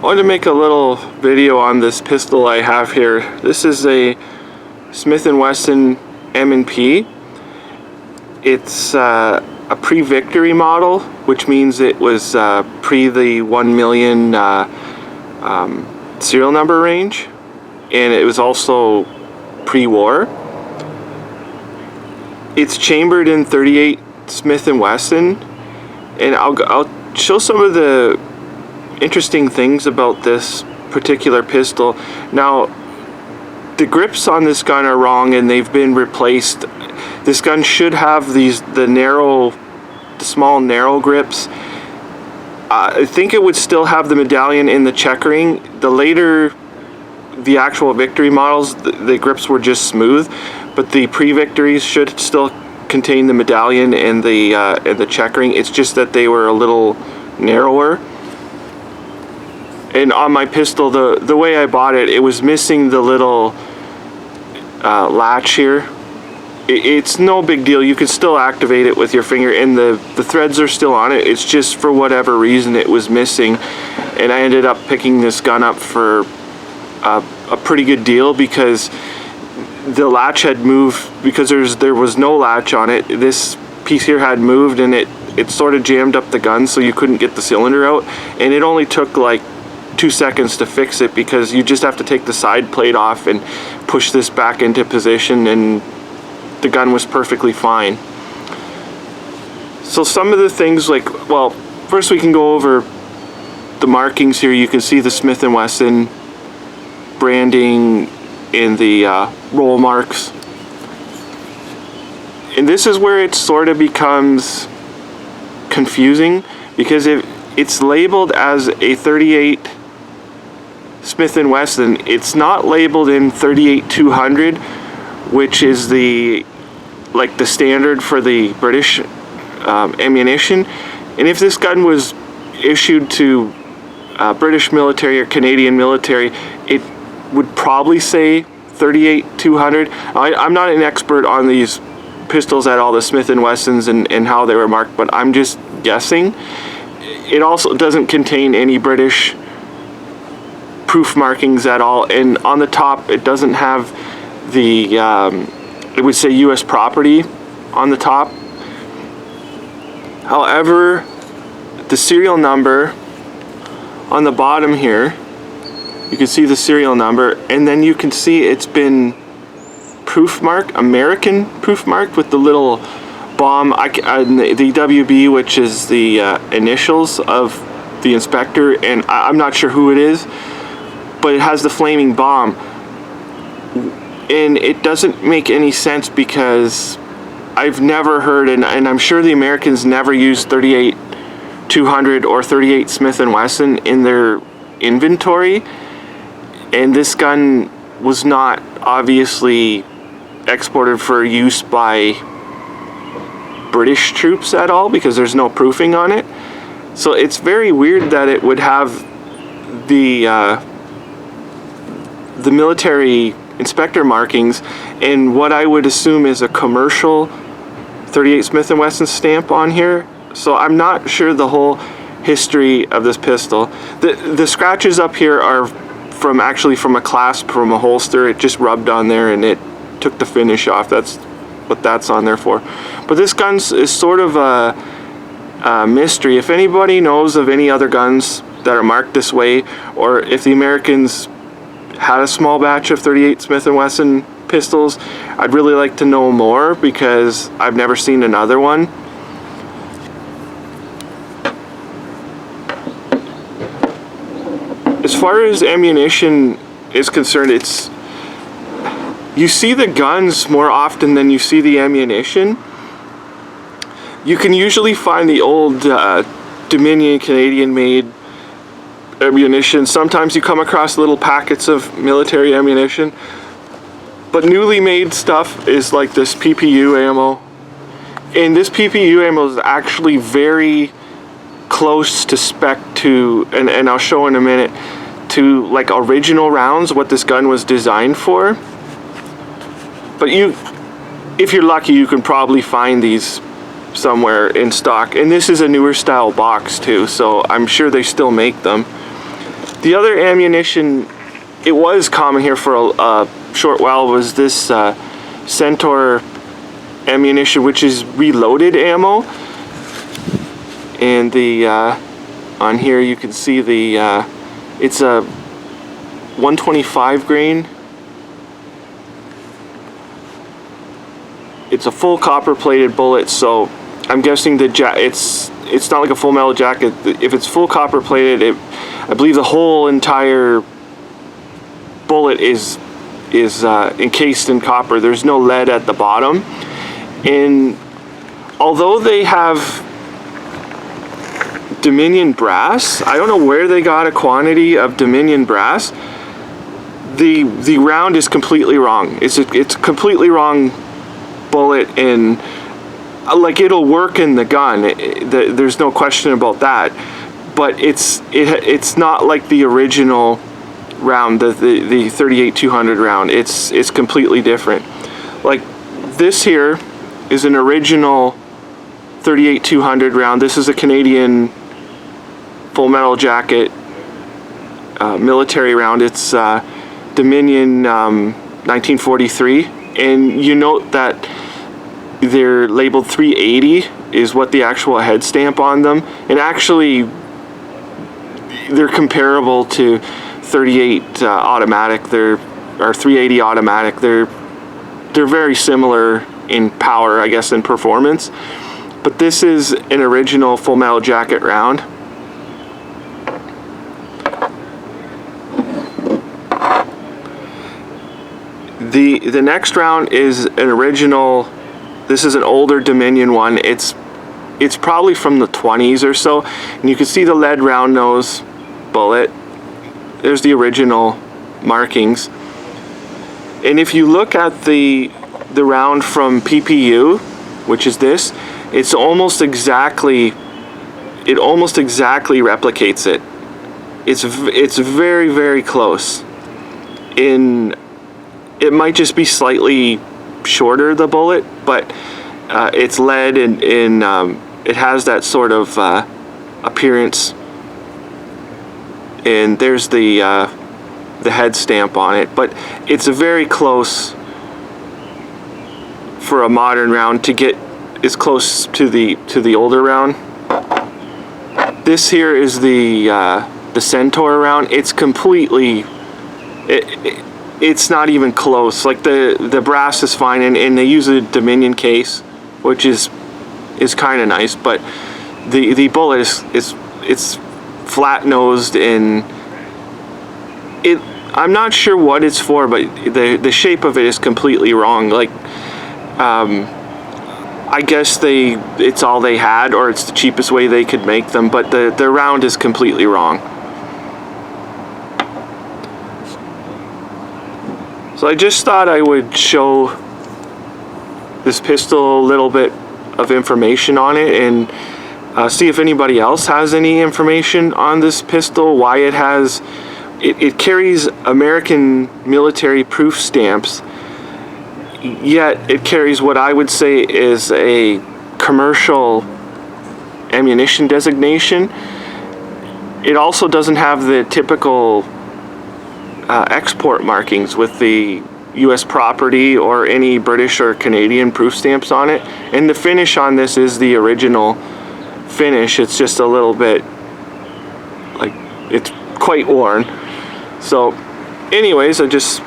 wanted to make a little video on this pistol I have here. This is a Smith and Wesson M&P. It's a pre-victory model, which means it was pre the 1 million serial number range, and it was also pre-war. It's chambered in 38 Smith and Wesson, and I'll show some of the interesting things about this particular pistol. Now, the grips on this gun are wrong and they've been replaced. This gun should have the small narrow grips. I think it would still have the medallion in the checkering. The actual victory models, the grips were just smooth, but the pre-victories should still contain the medallion and the checkering. It's just that they were a little narrower. And on my pistol, the way I bought it, it was missing the little latch here. It's no big deal. You can still activate it with your finger, and the threads are still on it. It's just for whatever reason it was missing, and I ended up picking this gun up for a pretty good deal because the latch had moved. Because there was no latch on it, this piece here had moved, and it sort of jammed up the gun, so you couldn't get the cylinder out. And it only took like 2 seconds to fix it, because you just have to take the side plate off and push this back into position, and the gun was perfectly fine. So some of the things, like, well, first we can go over the markings here. You can see the Smith and Wesson branding in the roll marks, and this is where it sort of becomes confusing, because it's labeled as a 38 Smith and Wesson. It's not labeled in 38-200, which is the standard for the British ammunition. And if this gun was issued to British military or Canadian military, it would probably say 38-200. I'm not an expert on these pistols at all, the Smith and Wessons, and how they were marked, but I'm just guessing. It also doesn't contain any British proof markings at all, and on the top it doesn't have the it would say US property on the top. However, the serial number on the bottom here, you can see the serial number, and then you can see it's been proof marked, American proof marked, with the little bomb, the WB, which is the initials of the inspector, and I'm not sure who it is, but it has the flaming bomb. And it doesn't make any sense, because I've never heard, and I'm sure the Americans never used 38-200 or 38 Smith and Wesson in their inventory, and this gun was not obviously exported for use by British troops at all, because there's no proofing on it. So it's very weird that it would have the military inspector markings and what I would assume is a commercial 38 Smith and Wesson stamp on here. So I'm not sure the whole history of this pistol. The scratches up here are actually from a clasp from a holster. It just rubbed on there and it took the finish off. That's what that's on there for. But this gun is sort of a mystery. If anybody knows of any other guns that are marked this way, or if the Americans had a small batch of 38 Smith & Wesson pistols, I'd really like to know more, because I've never seen another one. As far as ammunition is concerned, you see the guns more often than you see the ammunition. You can usually find the old Dominion Canadian made ammunition. Sometimes you come across little packets of military ammunition, but newly made stuff is like this PPU ammo, and this PPU ammo is actually very close to spec to, and I'll show in a minute, to like original rounds, what this gun was designed for. But if you're lucky, you can probably find these somewhere in stock, and this is a newer style box too, so I'm sure they still make them. The other ammunition, it was common here for a short while, was this Centaur ammunition, which is reloaded ammo. And the on here you can see the it's a 125 grain. It's a full copper plated bullet, so I'm guessing the it's not like a full metal jacket. If it's full copper plated, I believe the whole entire bullet is encased in copper. There's no lead at the bottom, and although they have Dominion brass, I don't know where they got a quantity of Dominion brass. The round is completely wrong. It's a completely wrong bullet, and like, it'll work in the gun. There's no question about that. But it's not like the original round, the 38-200 round. It's completely different. Like, this here is an original 38-200 round. This is a Canadian full metal jacket military round. It's Dominion 1943, and you note that they're labeled 380 is what the actual head stamp on them, and actually they're comparable to 38 automatic. Or 380 automatic. They're very similar in power, I guess, and performance. But this is an original full metal jacket round. The next round is an original. This is an older Dominion one. It's probably from the 20s or so, and you can see the lead round nose bullet. There's the original markings. And if you look at the round from PPU, which is this, it almost exactly replicates it. It's very, very close. It might just be slightly shorter, the bullet, but it's lead, and it has that sort of appearance. And there's the head stamp on it, but it's very close for a modern round to get as close to the older round. This here is the Centaur round. It's completely it's not even close. Like, the brass is fine, and they use a Dominion case, which is kind of nice, but the bullet is flat nosed, and I'm not sure what it's for, but the shape of it is completely wrong. Like, I guess it's all they had, or it's the cheapest way they could make them, but the round is completely wrong. So I just thought I would show this pistol a little bit of information on it, and see if anybody else has any information on this pistol, why it carries American military proof stamps, yet it carries what I would say is a commercial ammunition designation. It also doesn't have the typical export markings with the US property or any British or Canadian proof stamps on it. And the finish on this is the original finish. It's just a little bit, like, it's quite worn. So anyways, I just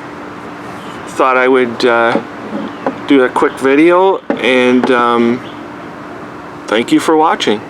thought I would do a quick video, and thank you for watching.